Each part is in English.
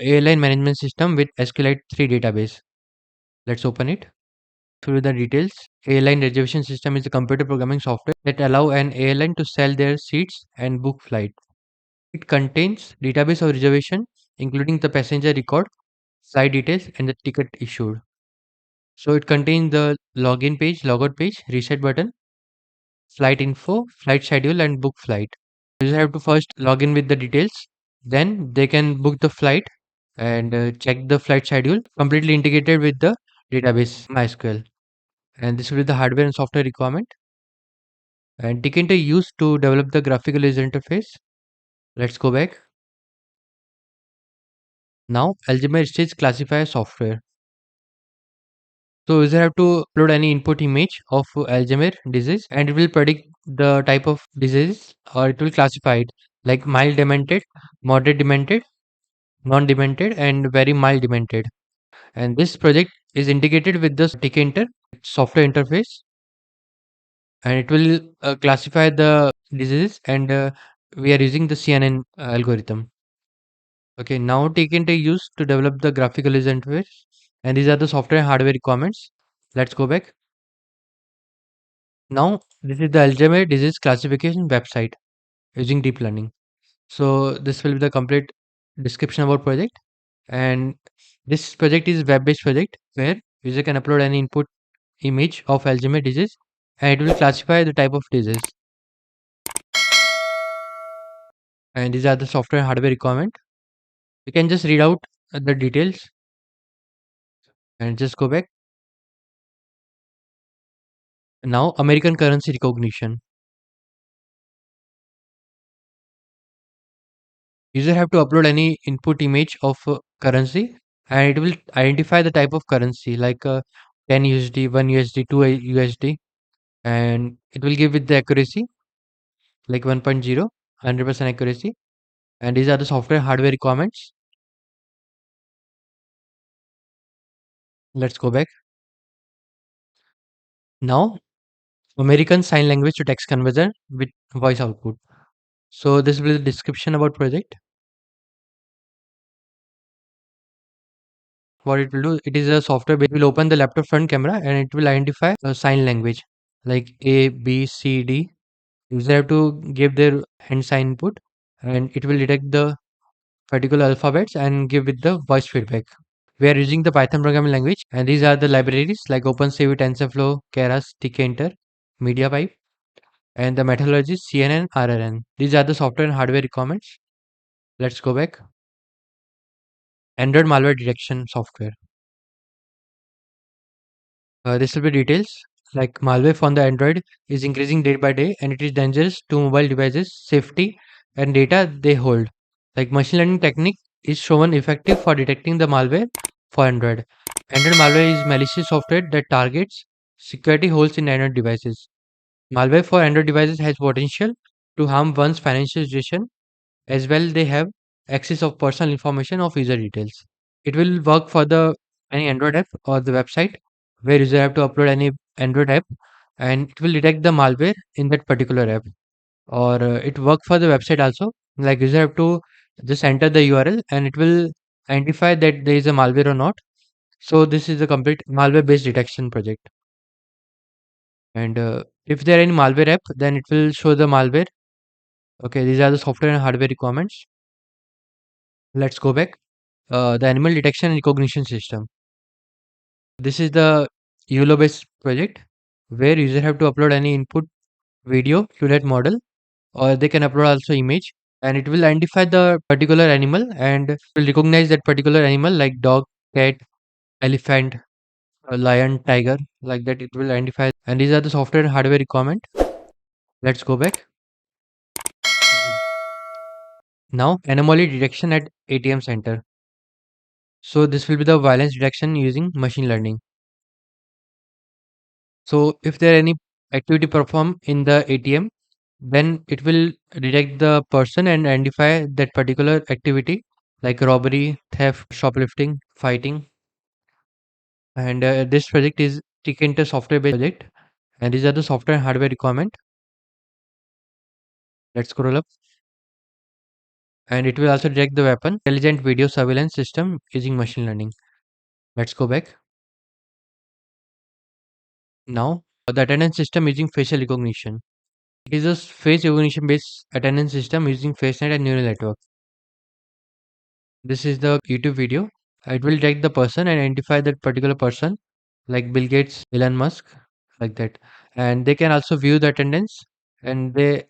Airline management system with SQLite 3 database. Let's open it. Through the details, airline reservation system is a computer programming software that allow an airline to sell their seats and book flight. It contains database of reservation, including the passenger record, flight details, and the ticket issued. So it contains the login page, logout page, reset button, flight info, flight schedule, and book flight. You have to first log in with the details, then they can book the flight and check the flight schedule completely integrated with the database MySQL. And this will be the hardware and software requirement. And Tkinter used to develop the graphical user interface. Let's go back. Now Alzheimer stage classifier software. So user have to upload any input image of Alzheimer disease and it will predict the type of disease or it will classify it like mild demented, moderate demented, non-demented and very mild demented. And this project is integrated with the Tkinter software interface and it will classify the diseases and we are using the CNN algorithm. Okay, now Tkinter used to develop the graphical user interface and these are the software and hardware requirements. Let's go back. Now this is the Alzheimer disease classification website using deep learning. So this will be the complete description about project and this project is web-based project where user can upload any input image of Alzheimer disease and it will classify the type of disease. And these are the software and hardware requirement. You can just read out the details and just go back. Now American currency recognition. User have to upload any input image of currency and it will identify the type of currency like 10 USD, 1 USD, 2 USD and it will give it the accuracy like 1.0, 100% accuracy. And these are the software hardware requirements. Let's go back. Now American Sign Language to text conversion with voice output. So this will be the description about project. What it will do, it is a software which will open the laptop front camera and it will identify a sign language like A, B, C, D. User have to give their hand sign input and it will detect the particular alphabets and give it the voice feedback. We are using the Python programming language and these are the libraries like opencv, TensorFlow, Keras, Tkinter, MediaPipe and the methodologies CNN, RNN. These are the software and hardware requirements. Let's go back. Android malware detection software. This will be details like malware on the Android is increasing day by day and it is dangerous to mobile devices, safety and data they hold. Like machine learning technique is shown effective for detecting the malware for Android. Android malware is malicious software that targets security holes in Android devices. Malware for Android devices has potential to harm one's financial situation as well they have access of personal information of user details. It will work for the any Android app or the website where user have to upload any Android app and it will detect the malware in that particular app. Or it work for the website also. Like user have to just enter the URL and it will identify that there is a malware or not. So this is a complete malware based detection project. And if there are any malware app, then it will show the malware. Okay, these are the software and hardware requirements. Let's go back. The animal detection and recognition system. This is the ULO based project where user have to upload any input video to that model or they can upload also image and it will identify the particular animal and will recognize that particular animal like dog, cat, elephant, lion, tiger like that it will identify and these are the software and hardware requirement. Let's go back. Now anomaly detection at ATM center. So this will be the violence detection using machine learning. So if there any activity performed in the ATM, then it will detect the person and identify that particular activity like robbery, theft, shoplifting, fighting. And this project is Tkinter software based project. And these are the software and hardware requirement. Let's scroll up. and it will also detect the weapon. Intelligent video surveillance system using machine learning. Let's go back. Now, the attendance system using facial recognition. It is a face recognition based attendance system using FaceNet and neural network. This is the YouTube video. It will detect the person and identify that particular person, like Bill Gates, Elon Musk, like that. And they can also view the attendance, and they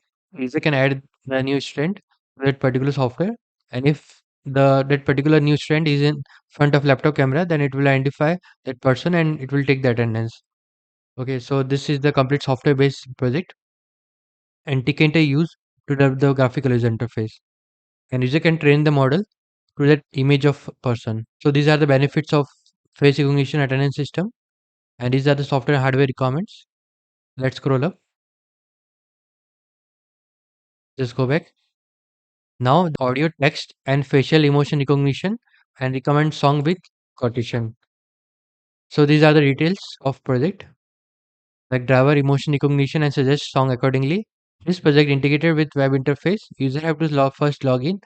can add the new student to that particular software. And if that particular new student is in front of laptop camera, then it will identify that person and it will take the attendance. Okay, so this is the complete software based project, and Tkinter use to develop the graphical user interface. And user can train the model to that image of person. So these are the benefits of face recognition attendance system, and these are the software and hardware requirements. Let's scroll up. Just go back. Now the audio, text, and facial emotion recognition and recommend song with quotation. So these are the details of project, like driver emotion recognition and suggest song accordingly. This project integrated with web interface. User have to first log in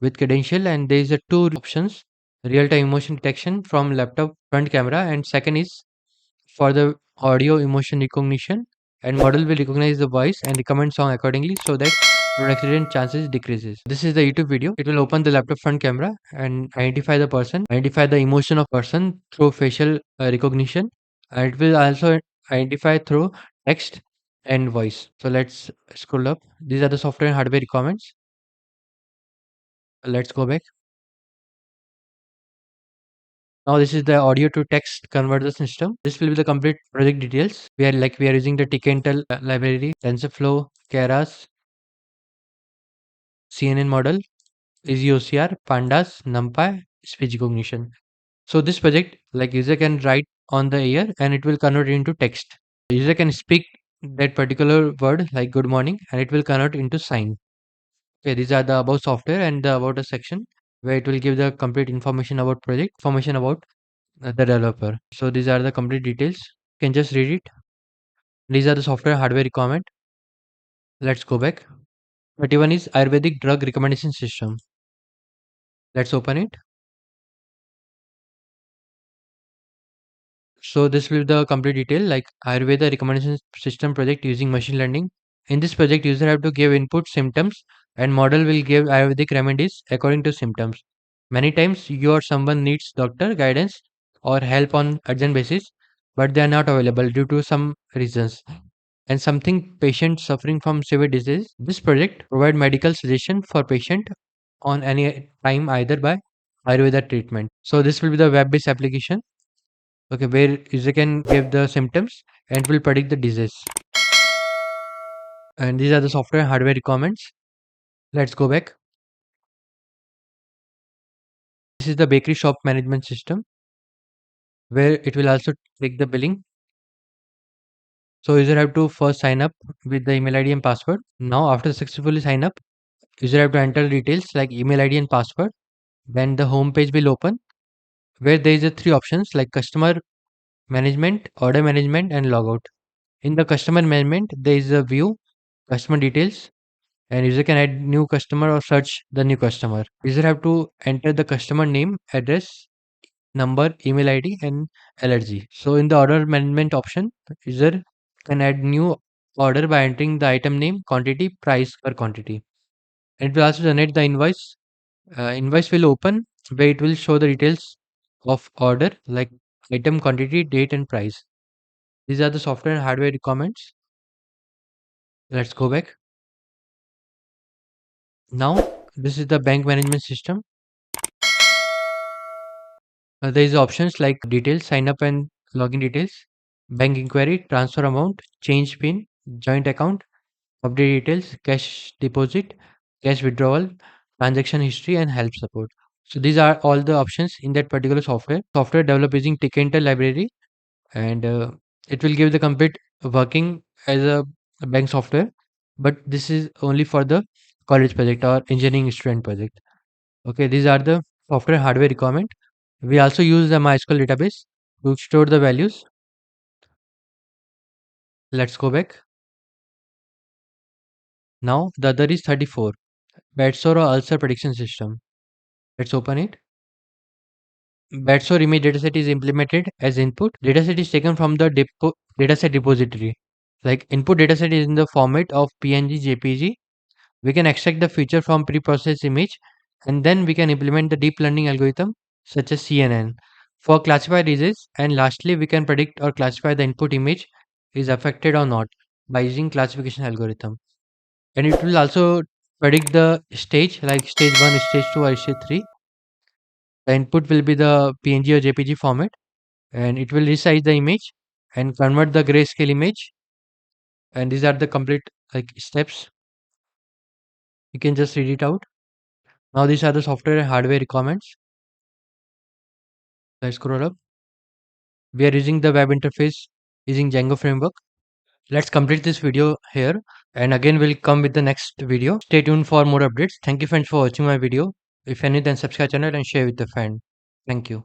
with credential, and there is a two options: real-time emotion detection from laptop front camera, and second is for the audio emotion recognition, and model will recognize the voice and recommend song accordingly so that road accident chances decreases. This is the YouTube video. It will open the laptop front camera and identify the person, identify the emotion of person through facial recognition, and it will also identify through text and voice. So let's scroll up. These are the software and hardware requirements. Let's go back. Now this is the audio to text converter system. This will be the complete project details. We are using the Tkinter library, TensorFlow, Keras, CNN model, EasyOCR, Pandas, NumPy, speech recognition. So this project, like user can write on the air and it will convert into text. The user can speak that particular word like good morning and it will convert into sign. Okay, these are the about software and the about a section where it will give the complete information about project, information about the developer. So these are the complete details. You can just read it. These are the software hardware requirement. Let's go back. 31 is Ayurvedic drug recommendation system. Let's open it. So this will be the complete detail like Ayurveda recommendation system project using machine learning. In this project, user have to give input symptoms and model will give Ayurvedic remedies according to symptoms. Many times you or someone needs doctor guidance or help on urgent basis, but they are not available due to some reasons. And something patient suffering from severe disease. This project provide medical suggestion for patient on any time either by Ayurveda treatment. So this will be the web-based application. Okay, where user can give the symptoms and will predict the disease. And these are the software and hardware requirements. Let's go back. This is the bakery shop management system where it will also take the billing. So user have to first sign up with the email ID and password. Now after successfully sign up, user have to enter details like email ID and password. Then the home page will open where there is a three options like customer management, order management, and logout. In the customer management, there is a view, customer details, and user can add new customer or search the new customer. User have to enter the customer name, address, number, email ID, and allergy. So in the order management option, user can add new order by entering the item name, quantity, price per quantity. And it will also generate the invoice. Invoice will open where it will show the details of order like item, quantity, date, and price. These are the software and hardware requirements. Let's go back. Now, this is the bank management system. There is options like details, sign up and login details, bank inquiry, transfer amount, change PIN, joint account, update details, cash deposit, cash withdrawal, transaction history, and help support. So these are all the options in that particular software. Software developed using Tkinter library, and it will give the complete working as a bank software. But this is only for the college project or engineering student project. Okay, these are the software hardware requirement. We also use the MySQL database to store the values. Let's go back. Now the other is 34. Bedsore or Ulcer prediction system. Let's open it. Bedsore image dataset is implemented as input. Dataset is taken from the dataset repository. Like input dataset is in the format of PNG, JPG. We can extract the feature from pre-processed image, and then we can implement the deep learning algorithm such as CNN for classify disease. And lastly, we can predict or classify the input image is affected or not by using classification algorithm. And it will also predict the stage like stage 1, stage 2 or stage 3. The input will be the PNG or JPG format, and it will resize the image and convert the grayscale image. And these are the complete like steps. You can just read it out. Now these are the software and hardware requirements. Let's scroll up. We are using the web interface using Django framework. Let's complete this video here, and again we'll come with the next video. Stay tuned for more updates. Thank you friends for watching my video. If any, then subscribe channel and share with the friend. Thank you.